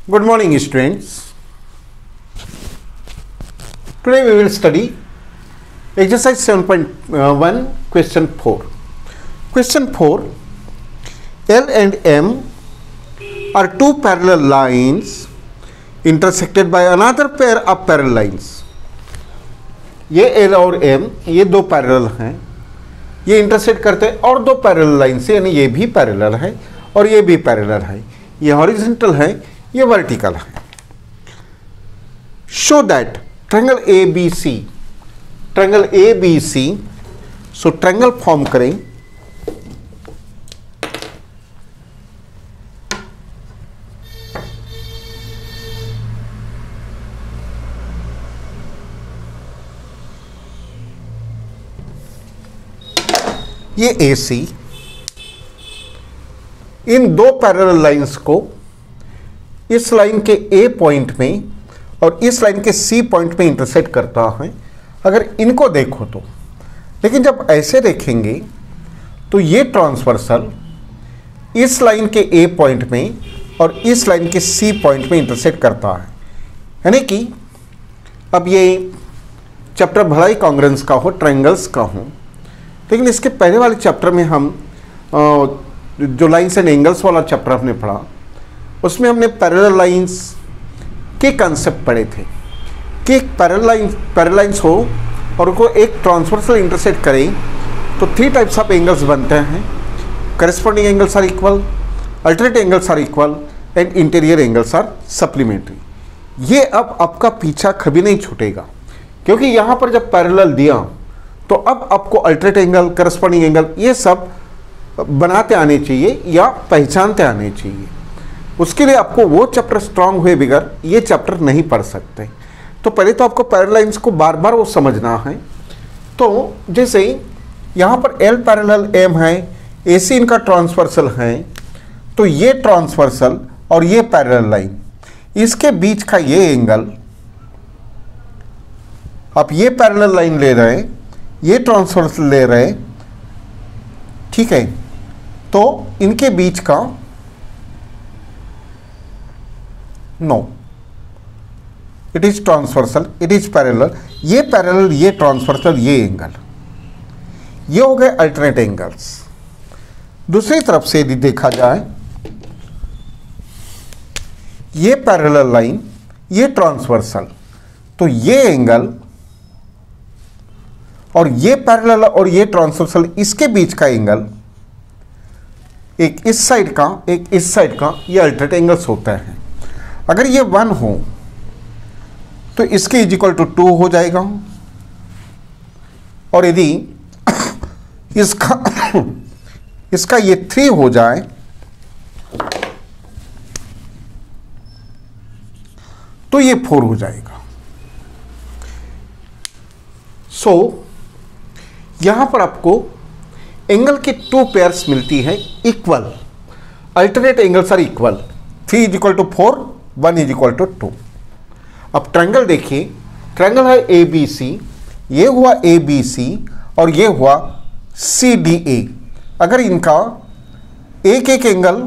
Good morning, students. Today we will study exercise 7.1 question 4. Question 4. L and M are two parallel lines intersected by another pair of parallel lines. ये L और M ये दो parallel हैं, ये intersect करते हैं और दो पैरेलल लाइन से, यानी ये भी पैरेलल है और ये भी पैरेलल है, ये हॉरिजॉन्टल है, ये वर्टिकल है. Show that triangle A B C, so triangle form करें. ये ए सी इन दो पैरेलल लाइंस को इस लाइन के ए पॉइंट में और इस लाइन के सी पॉइंट में इंटरसेक्ट करता है. अगर इनको देखो तो, लेकिन जब ऐसे देखेंगे तो ये ट्रांसवर्सल इस लाइन के ए पॉइंट में और इस लाइन के सी पॉइंट में इंटरसेक्ट करता है. यानी कि अब ये चैप्टर भला ही कॉन्ग्रेंस का हो, ट्रायंगल्स का हो, लेकिन इसके पहले वाले चैप्टर में हम जो लाइन्स एंड एंगल्स वाला चैप्टर हमने पढ़ा, उसमें हमने पैरेलल लाइंस के कंसेप्ट पढ़े थे कि एक पैरेलल लाइंस हो और उनको एक ट्रांसवर्सल इंटरसेक्ट करें तो थ्री टाइप्स ऑफ एंगल्स बनते हैं. Corresponding angles are equal, alternate angles are equal and interior angles are supplementary. ये अब आपका पीछा कभी नहीं छूटेगा, क्योंकि यहाँ पर जब पैरेलल दिया तो अब आपको अल्टरनेट एंगल, करस्पॉन्डिंग एंगल ये सब बनाते आने चाहिए या पहचानते आने चाहिए. उसके लिए आपको वो चैप्टर स्ट्रांग हुए बगैर ये चैप्टर नहीं पढ़ सकते. तो पहले तो आपको पैरेलल लाइंस को बार बार वो समझना है. तो जैसे यहाँ पर L पैरेलल M है, AC इनका ट्रांसवर्सल है, तो ये ट्रांसवर्सल और ये पैरेलल लाइन, इसके बीच का ये एंगल, आप ये पैरेलल लाइन ले रहे हैं, ये ट्रांसवर्सल ले रहे हैं, ठीक है, तो इनके बीच का no, it is transversal, it is parallel, ये पैरेलल, ये ट्रांसवर्सल, ये एंगल, ये हो गए अल्टरनेट एंगल्स. दूसरी तरफ से यदि देखा जाए, ये पैरेलल लाइन, ये ट्रांसवर्सल, तो ये एंगल और ये पैरेलल और ये ट्रांसवर्सल, इसके बीच का एंगल, एक इस साइड का एक इस साइड का, ये अल्टरनेट एंगल्स होते हैं. अगर ये 1 हो तो इसके इज इक्वल टू 2 हो जाएगा, और यदि इसका ये 3 हो जाए तो ये 4 हो जाएगा. सो यहां पर आपको एंगल के 2 पेयर्स मिलती है equal, alternate angles are equal, 3 is equal to 4, 1 is equal to 2. अब ट्रायंगल देखिए, ट्रायंगल है ए बी सी, ये हुआ ए बी सी और ये हुआ सी डी ए. अगर इनका एक एक एंगल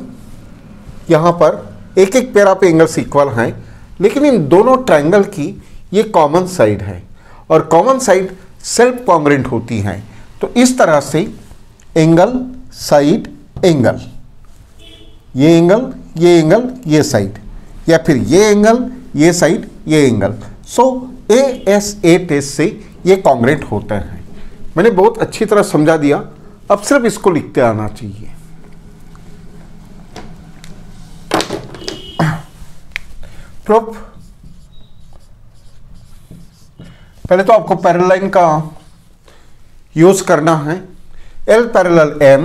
यहाँ पर एक एक पेयर ऑफ एंगल्स इक्वल हैं, लेकिन इन दोनों ट्रायंगल की ये कॉमन साइड है और कॉमन साइड सेल्फ कॉन्ग्रेंट होती हैं. तो इस तरह से एंगल, साइड, एंगल, ये एंगल, ये एंगल, ये साइड, या फिर ये एंगल, ये साइड, ये एंगल. सो ASA टेस्ट से ये कॉन्ग्रेंट होते हैं. मैंने बहुत अच्छी तरह समझा दिया, अब सिर्फ इसको लिखते आना चाहिए. प्रूफ, पहले तो आपको पैरेलल लाइन का यूज करना है. L parallel M,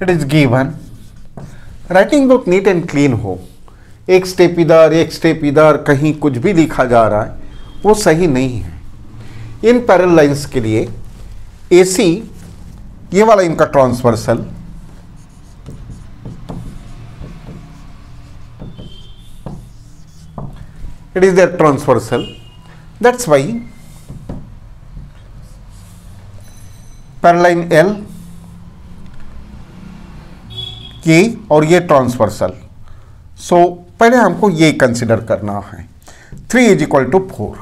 it is given. Writing बहुत नीट एंड क्लीन हो, एक स्टेप इधर एक स्टेप इधर, कहीं कुछ भी लिखा जा रहा है वो सही नहीं है. इन पैरेलल लाइंस के लिए AC ये वाला इनका transversal, it is their transversal. That's why parallel line L ये और ये ट्रांसवर्सल। सो पहले हमको ये कंसिडर करना है। 3 इज इक्वल टू 4,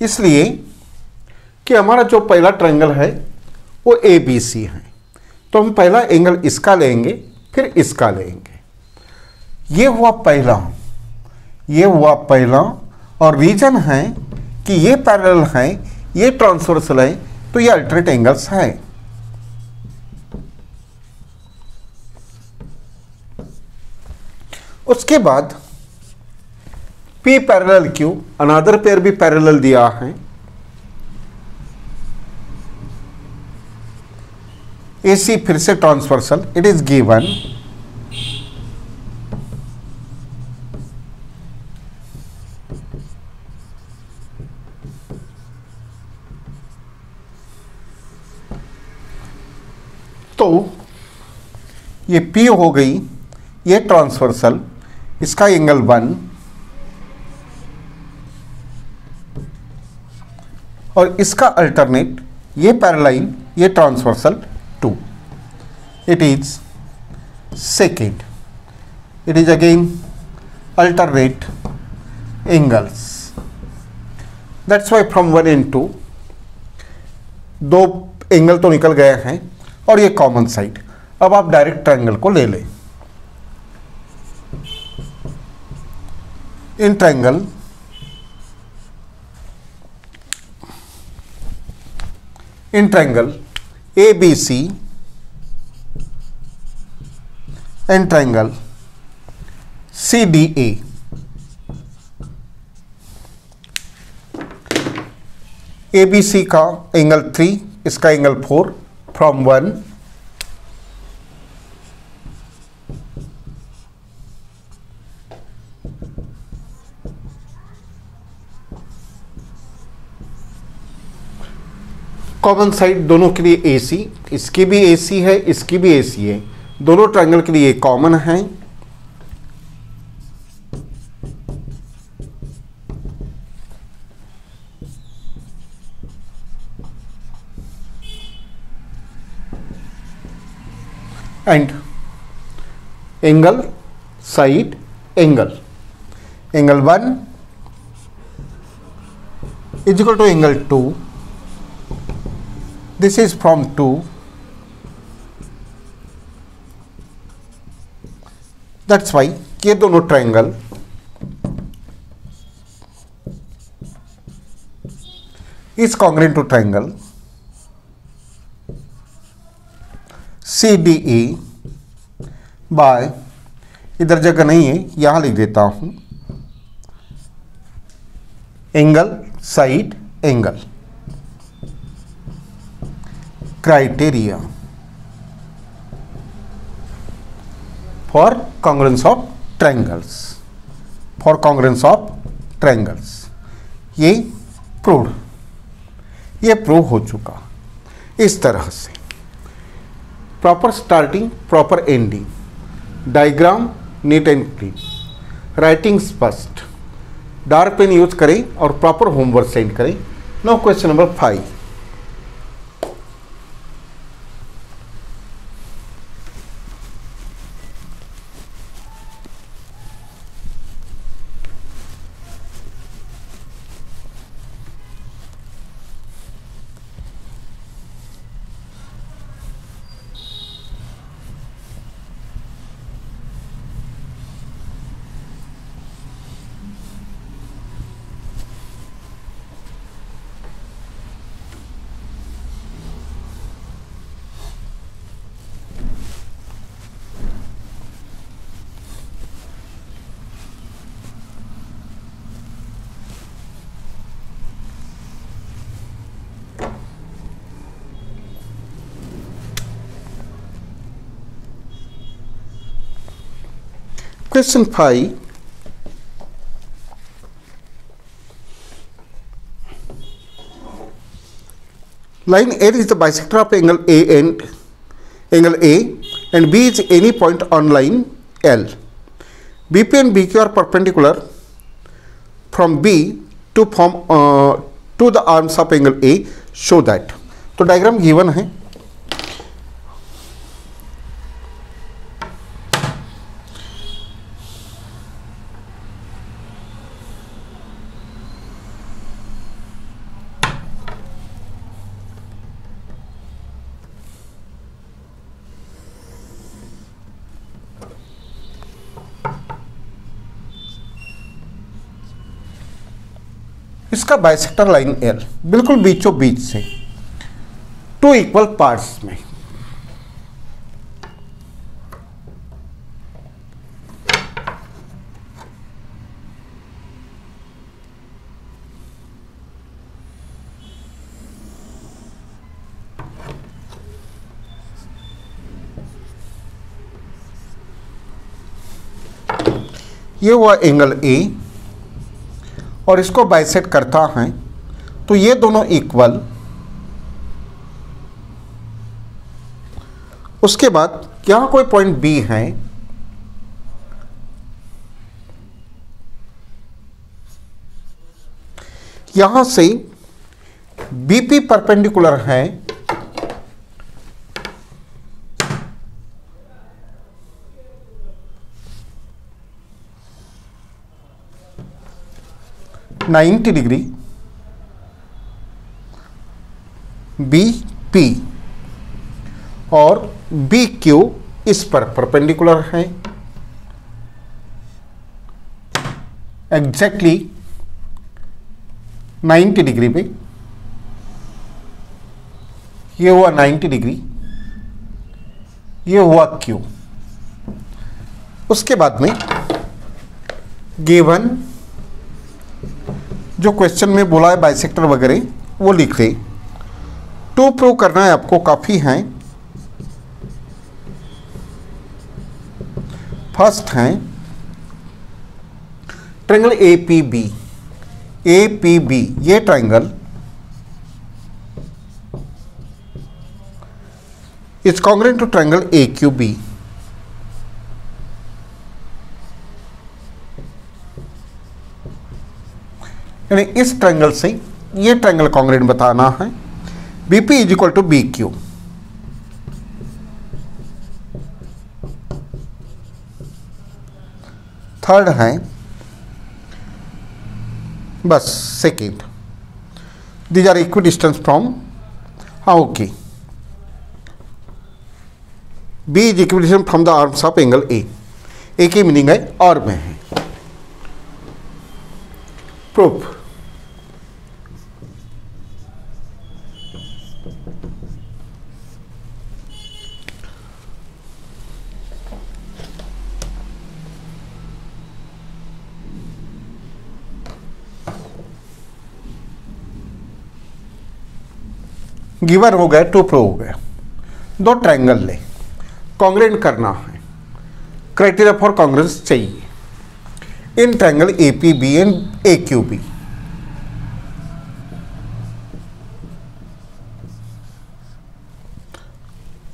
इसलिए कि हमारा जो पहला ट्रायंगल है वो ABC है, तो हम पहला एंगल इसका लेंगे, फिर इसका लेंगे। ये हुआ पहला, ये हुआ पहला, और रीजन है कि ये पैरेलल है, ये ट्रांसवर्सल है, तो ये अल्टरनेट एंगल्स हैं। उसके बाद P parallel Q, another pair भी पैरेलल दिया है। AC फिर से ट्रांसवर्सल, इट इज गिवन। तो ये P हो गई, ये ट्रांसवर्सल, इसका एंगल 1 और इसका अल्टरनेट, ये पैरेलल, ये transversal 2, it is second, it is again alternate angles, that's why from 1 and 2 दो एंगल तो निकल गए हैं और ये कॉमन साइड। अब आप डायरेक्ट ट्रायंगल को ले लें। In triangle ABC and triangle CDA, ABC का एंगल 3, इसका एंगल 4, फ्रॉम 1 कॉमन साइड दोनों के लिए AC, इसकी भी AC है, इसकी भी AC है, दोनों ट्रायंगल के लिए कॉमन है। And angle side angle 1 is equal to angle 2, this is from 2 that's why ये दोनों triangle is congruent to triangle CDE by, इधर जगह नहीं है, यहां लिख देता हूं, angle side angle. Criteria for congruence of triangles, for congruence of triangles, ये प्रूव हो चुका। इस तरह से proper starting, proper ending, diagram neat and clean, writing स्पष्ट, डार्क पेन यूज करें और प्रॉपर होमवर्क सेंड करें। Now question number 5। Question 5. Line A is the bisector of angle A and B is any point on line L. BP and BQ are perpendicular from B to the arms of angle A. Show that. तो diagram given है, इसका bisector line L बिल्कुल बीचों बीच से two equal parts में। ये हुआ angle A और इसको बाइसेक्ट करता है तो ये दोनों इक्वल। उसके बाद यहां कोई पॉइंट बी है, यहां से बीपी परपेंडिकुलर है ,90 डिग्री, बी पी और बी क्यू इस पर परपेंडिकुलर है एग्जैक्टली 90 डिग्री पे। ये हुआ 90 डिग्री, ये हुआ क्यू। उसके बाद में गिवन जो क्वेश्चन में बोला है बाइसेक्टर वगैरह वो लिख दे। टू प्रूव करना है आपको, काफ़ी हैं। फर्स्ट है triangle A P B. A P B ये triangle is congruent to triangle A Q B. यानी इस ट्रायंगल से ये ट्रायंगल कॉन्ग्रुएंट बताना है। BP is equal to B Q. Third है बस second, these are equidistance from, हाँ okay, B is equidistance from the arms of angle A. A की मीनिंग है और में है। प्रूफ गिवन हो गया, टू प्रूव हो गया। दो ट्रायंगल ले, कॉन्ग्रुएंट करना है, क्राइटेरिया फॉर कॉन्ग्रुएंस चाहिए in triangle A P B and A Q B.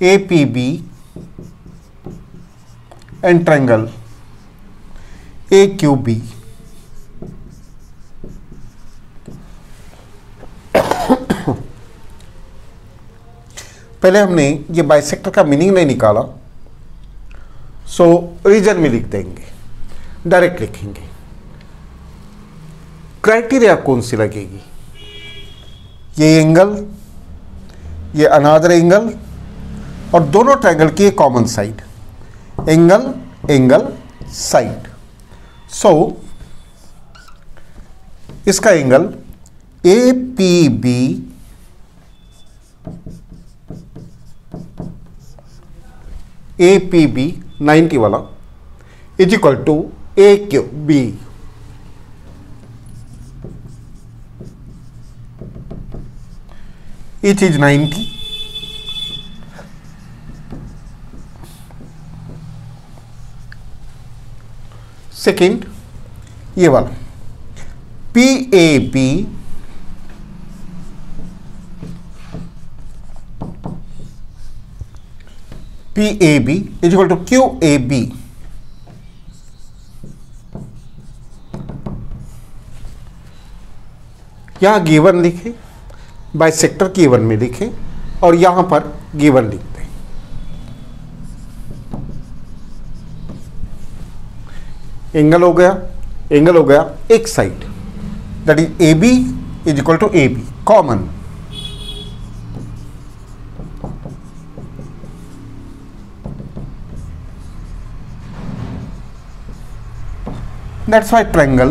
A P B and triangle A Q B. पहले हमने ये बाइसेक्टर का मीनिंग नहीं निकाला, सो रीजन में लिख देंगे, डायरेक्ट लिखेंगे। क्राइटेरिया कौन सी लगेगी? ये एंगल, ये अनदर एंगल और दोनों ट्रायंगल की common side, angle angle side. So इसका angle A P B A P B 90 वाला is equal to A Q B. ये चीज 90, सेकेंड ये वाला P A B P A B is equal to Q A B. यहां given लिखे, bisector given में लिखे और यहां पर गिवन लिखते हैं। एंगल हो गया, एंगल हो गया एक side, that is A B is equal to A B common. That's why triangle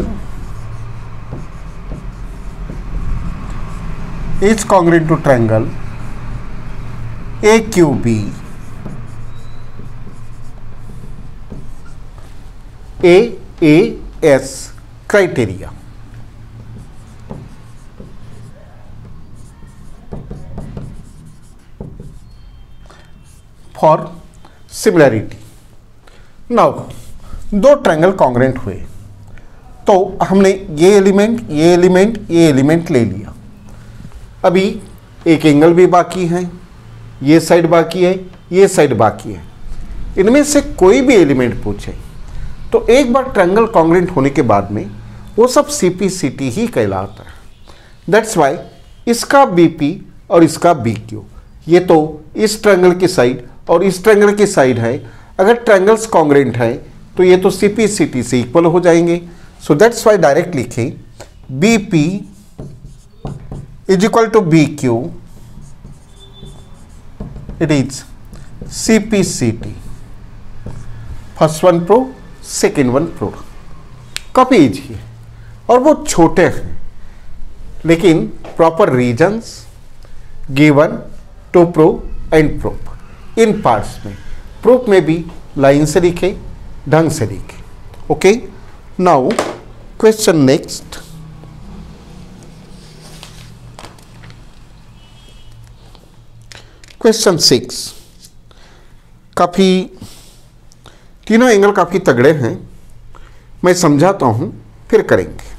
is congruent to triangle AQB AAS criteria. For similarity. Now दो ट्रायंगल कॉन्ग्रुएंट हुए तो हमने ये एलिमेंट ले लिया। अभी एक एंगल भी बाकी है, ये साइड बाकी है, ये साइड बाकी है। इनमें से कोई भी एलिमेंट पूछे तो एक बार ट्रायंगल कॉन्ग्रुएंट होने के बाद में वो सब CP/CT ही कहलाता है। दैट्स वाई इसका BP और इसका BQ, ये तो इस ट्रायंगल की साइड और इस ट्रायंगल की साइड है। अगर ट्रायंगल्स कॉन्ग्रुएंट है तो ये तो CP/CT से इक्वल हो जाएंगे। सो दैट्स वाई डायरेक्ट लिखें BP is equal to BQ, it is CP/CT। First one prove, second one prove. काफी इजी है और वो छोटे हैं, लेकिन proper reasons given to prove and proof in parts में। प्रूफ में भी लाइन से लिखे, ढंग से लिखे। Okay, now question next. Question 6। काफी तीनों एंगल काफी तगड़े हैं, मैं समझाता हूं फिर करेंगे।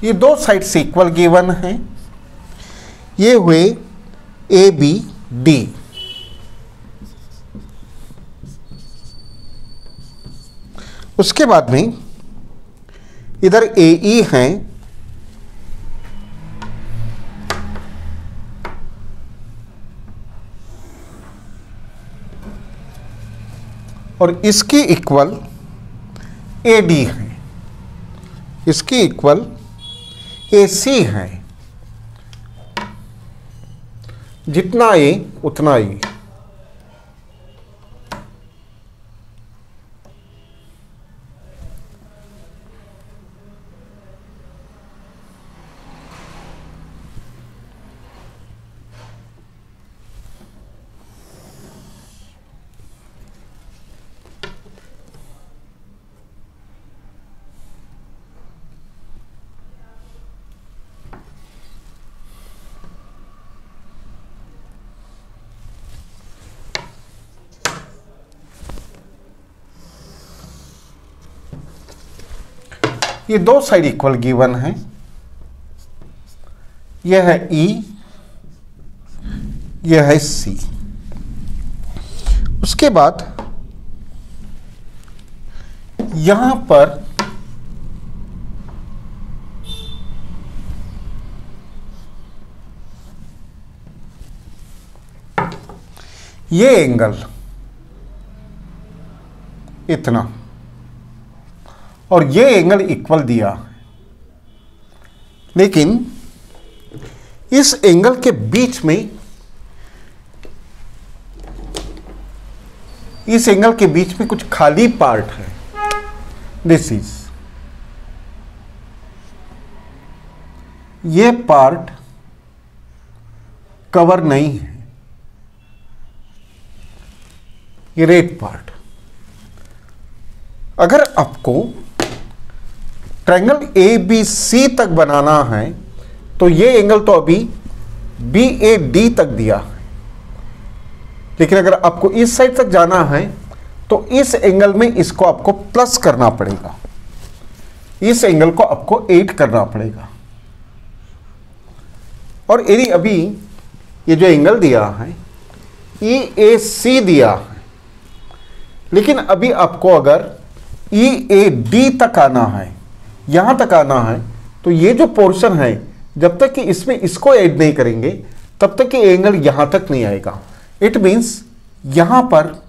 ये दो साइड से इक्वल गिवन हैं, ये हुए ABD। उसके बाद में इधर AE हैं, और इसकी इक्वल AD है, इसकी इक्वल AC है। जितना A उतना E। ये दो साइड इक्वल गिवन है, यह है E, यह है C। उसके बाद यहां पर ये एंगल इतना और ये एंगल इक्वल दिया, लेकिन इस एंगल के बीच में, इस एंगल के बीच में कुछ खाली पार्ट है। दिस इज, ये पार्ट कवर नहीं है, ये रेड पार्ट। अगर आपको ट्रायंगल ABC तक बनाना है तो ये एंगल तो अभी BAD तक दिया है, लेकिन अगर आपको इस साइड तक जाना है तो इस एंगल में इसको आपको प्लस करना पड़ेगा, इस एंगल को आपको 8 करना पड़ेगा। और यदि अभी ये जो एंगल दिया है EAC दिया है, लेकिन अभी आपको अगर EAD तक आना है, यहां तक आना है, तो ये जो पोर्शन है जब तक कि इसमें इसको ऐड नहीं करेंगे तब तक कि एंगल यहां तक नहीं आएगा। इट मीन्स यहां पर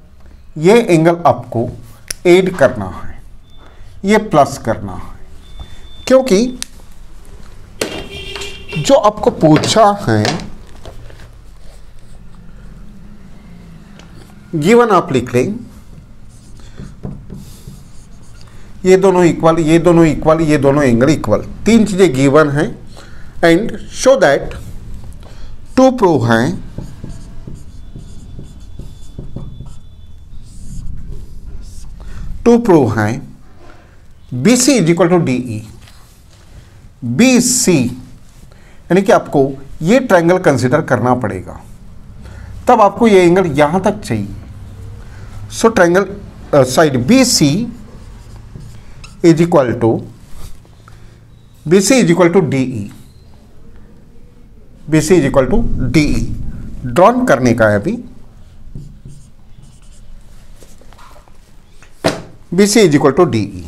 ये एंगल आपको ऐड करना है, ये प्लस करना है, क्योंकि जो आपको पूछा है गिवन आप लिख लें, ये दोनों इक्वल, ये दोनों इक्वल, ये दोनों एंगल इक्वल, 3 चीजें गिवन हैं। And show that to prove हैं BC is equal to DE। BC यानी कि आपको ये ट्रायंगल कंसिडर करना पड़ेगा, तब आपको ये एंगल यहां तक चाहिए। So triangle side BC is equal to DE। BC is equal to DE drawn करने का है अभी। BC is equal to DE।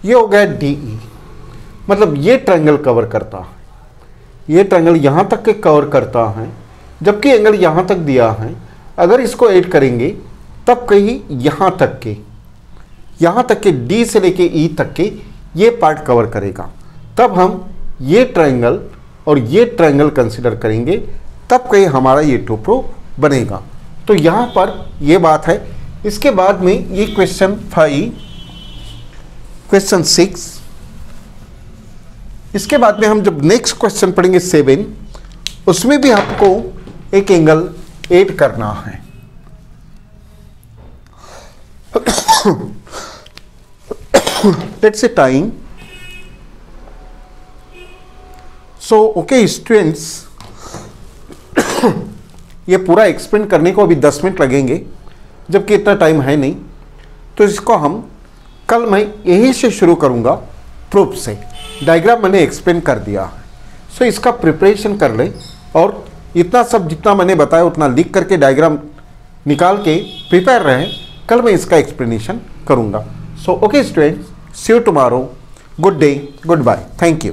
ये हो गया DE, मतलब ये ट्रायंगल कवर करता है, ये ट्रायंगल यहां तक के कवर करता है, जबकि एंगल यहां तक दिया है। अगर इसको ऐड करेंगे तब कहीं यहां तक के D से लेके E तक के ये पार्ट कवर करेगा। तब हम ये ट्रायंगल और ये ट्रायंगल कंसिडर करेंगे, तब कहीं हमारा ये टू प्रूफ बनेगा। तो यहां पर ये बात है। इसके बाद में ये क्वेश्चन 5, क्वेश्चन 6, इसके बाद में हम जब नेक्स्ट क्वेश्चन पढ़ेंगे 7, उसमें भी आपको एक एंगल ऐड करना है। Let's say time. So okay students, ये पूरा एक्सप्लेन करने को अभी 10 मिनट लगेंगे, जबकि इतना टाइम है नहीं। तो इसको हम कल मैं यहीं से शुरू करूंगा, प्रूफ से। डायग्राम मैंने एक्सप्लेन कर दिया है, सो इसका प्रिपरेशन कर लें और इतना सब जितना मैंने बताया उतना लिख करके डायग्राम निकाल के प्रिपेयर रहें। कल मैं इसका एक्सप्लेनेशन करूंगा। So okay students, see you tomorrow. Good day, goodbye, thank you.